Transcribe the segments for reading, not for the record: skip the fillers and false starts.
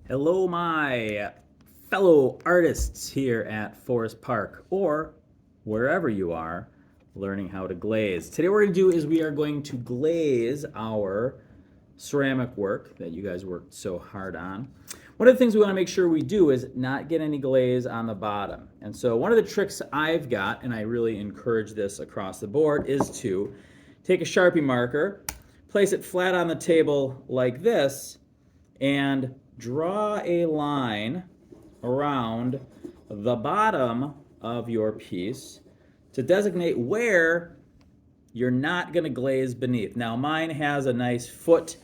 Hello, my fellow artists here at Forest Park or wherever you are learning how to glaze. Today, what we're going to do is we are going to glaze our ceramic work that you guys worked so hard on. One of the things we want to make sure we do is not get any glaze on the bottom. And so, one of the tricks I've got, and I really encourage this across the board, is to take a Sharpie marker, place it flat on the table like this, and draw a line around the bottom of your piece to designate where you're not going to glaze beneath. Now mine has a nice foot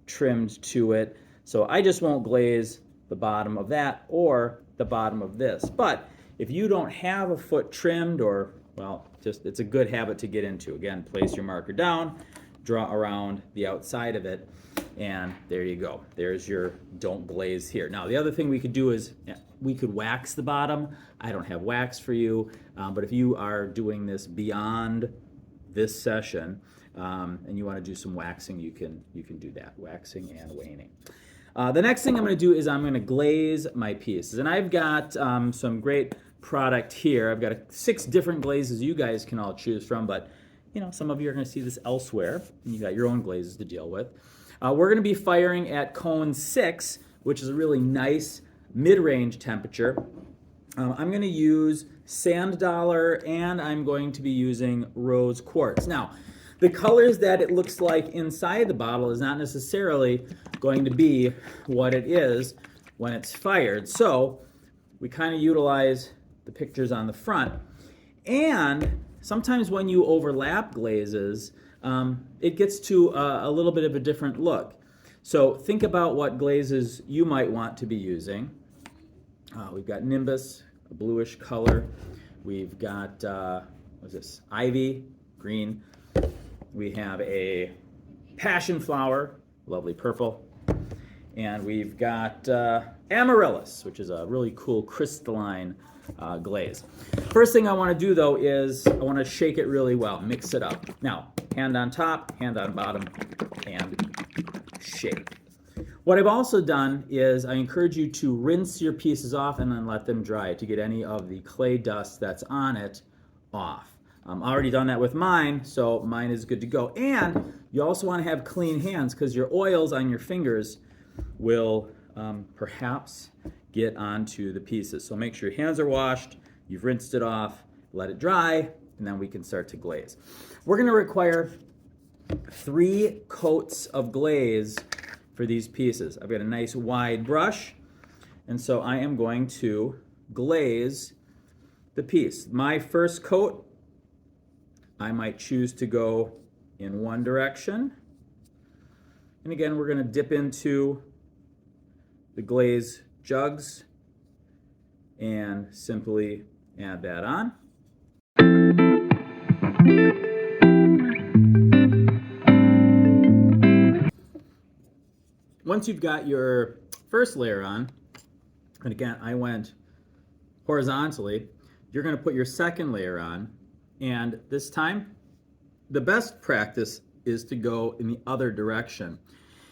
trimmed to it, so I just won't glaze the bottom of that or the bottom of this. But if you don't have a foot trimmed, or well, just it's a good habit to get into. Again, place your marker down, draw around the outside of it, and there you go. There's your don't glaze here. Now the other thing we could do is we could wax the bottom. I don't have wax for you, but if you are doing this beyond this session and you want to do some waxing, you can do that, waxing and waning. The next thing I'm going to do is I'm going to glaze my pieces, and I've got some great product here. I've got 6 different glazes you guys can all choose from, but you know, some of you are going to see this elsewhere, and you got your own glazes to deal with. We're going to be firing at cone 6, which is a really nice mid-range temperature. I'm going to use sand dollar, and I'm going to be using rose quartz. Now, the colors that it looks like inside the bottle is not necessarily going to be what it is when it's fired. So we kind of utilize the pictures on the front. And sometimes when you overlap glazes, it gets to a little bit of a different look. So think about what glazes you might want to be using. We've got Nimbus, a bluish color. We've got, what's this? Ivy, green. We have a passion flower, lovely purple. And we've got amaryllis, which is a really cool crystalline glaze. First thing I want to do though is I want to shake it really well, mix it up. Now, hand on top, hand on bottom, and shake. What I've also done is I encourage you to rinse your pieces off and then let them dry to get any of the clay dust that's on it off. I've already done that with mine, so mine is good to go. And you also want to have clean hands because your oils on your fingers will perhaps get onto the pieces. So make sure your hands are washed, you've rinsed it off, let it dry, and then we can start to glaze. We're going to require 3 coats of glaze for these pieces. I've got a nice wide brush, and so I am going to glaze the piece. My first coat, I might choose to go in one direction. And again, we're going to dip into the glaze jugs and simply add that on. Once you've got your first layer on, and again, I went horizontally, you're going to put your second layer on, and this time, the best practice is to go in the other direction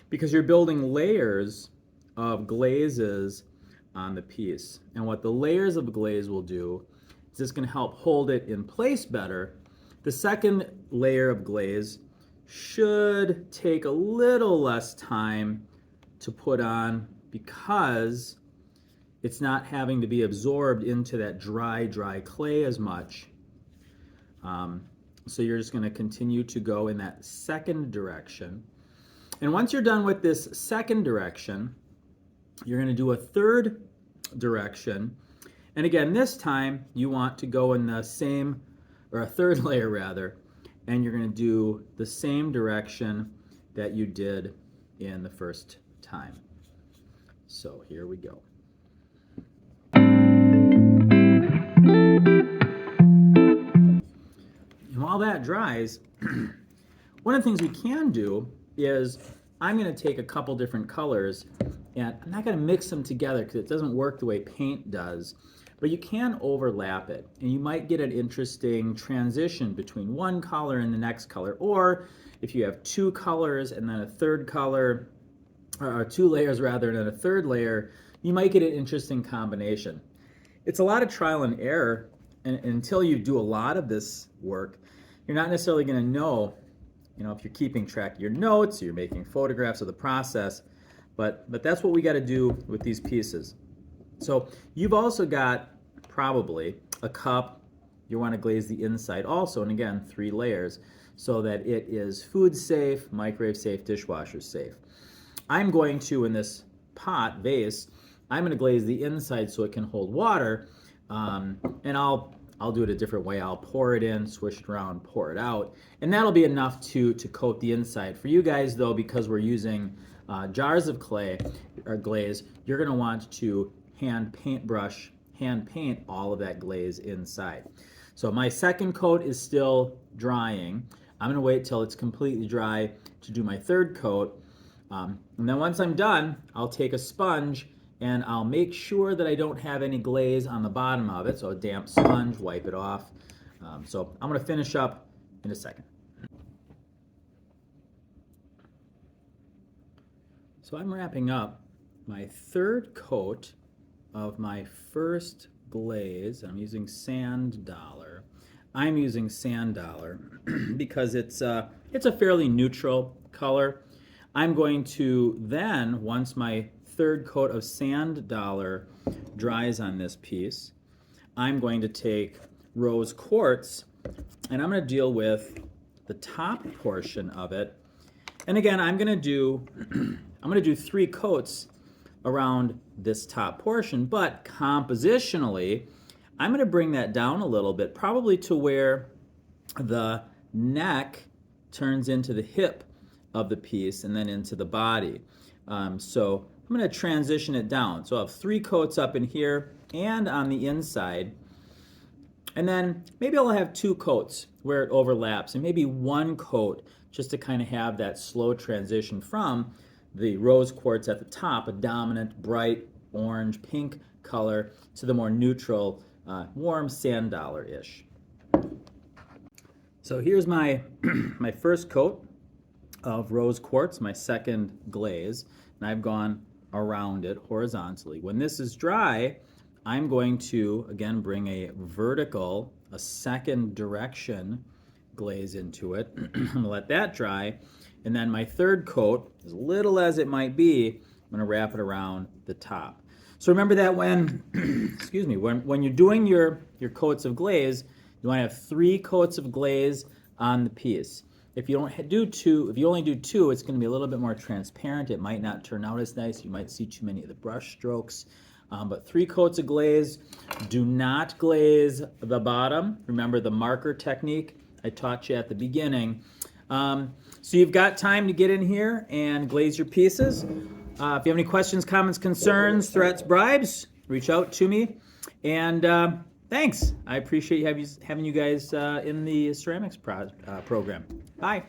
because you're building layers of glazes on the piece. And what the layers of glaze will do is it's going to help hold it in place better. The second layer of glaze should take a little less time to put on because it's not having to be absorbed into that dry clay as much. So you're just going to continue to go in that second direction. And once you're done with this second direction, you're going to do a third direction. And again, this time you want to go in the same, or a third layer rather, and you're going to do the same direction that you did in the first time. So here we go. And while that dries, one of the things we can do is I'm going to take a couple different colors, and I'm not going to mix them together because it doesn't work the way paint does, but you can overlap it, and you might get an interesting transition between one color and the next color, or if you have 2 colors and then a third color, or 2 layers rather, and then a third layer, you might get an interesting combination. It's a lot of trial and error, and until you do a lot of this work, you're not necessarily going to know, if you're keeping track of your notes, you're making photographs of the process, but that's what we got to do with these pieces. So you've also got probably a cup. You want to glaze the inside also, and again, 3 layers, so that it is food safe, microwave safe, dishwasher safe. I'm going to, in this vase, I'm going to glaze the inside so it can hold water, and I'll do it a different way. I'll pour it in, swish it around, pour it out, and that'll be enough to coat the inside. For you guys, though, because we're using jars of clay or glaze, you're going to want to hand paint all of that glaze inside. So my second coat is still drying. I'm going to wait till it's completely dry to do my third coat. And then once I'm done, I'll take a sponge and I'll make sure that I don't have any glaze on the bottom of it. So a damp sponge, wipe it off. So I'm going to finish up in a second. So I'm wrapping up my third coat of my first glaze. I'm using Sand Dollar. I'm using Sand Dollar because it's a fairly neutral color. I'm going to then, once my third coat of Sand Dollar dries on this piece, I'm going to take Rose Quartz and I'm going to deal with the top portion of it. And again, I'm going to do 3 coats around this top portion, but compositionally, I'm going to bring that down a little bit, probably to where the neck turns into the hip of the piece and then into the body. So I'm going to transition it down. So I'll have 3 coats up in here and on the inside. And then maybe I'll have 2 coats where it overlaps, and maybe 1 coat just to kind of have that slow transition from the rose quartz at the top, a dominant, bright orange, pink color, to the more neutral, warm Sand Dollar-ish. So here's my my first coat of rose quartz, my second glaze, and I've gone around it horizontally. When this is dry, I'm going to, again, bring a vertical, a second direction glaze into it. I'm going to let that dry. And then my third coat, as little as it might be, I'm going to wrap it around the top. So remember that when, excuse me, when you're doing your coats of glaze, you want to have 3 coats of glaze on the piece. If you don't do 2, if you only do 2, it's going to be a little bit more transparent. It might not turn out as nice. You might see too many of the brush strokes. But 3 coats of glaze. Do not glaze the bottom. Remember the marker technique I taught you at the beginning. So you've got time to get in here and glaze your pieces. If you have any questions, comments, concerns, threats, bribes, reach out to me. And thanks. I appreciate having you guys in the ceramics program. Bye.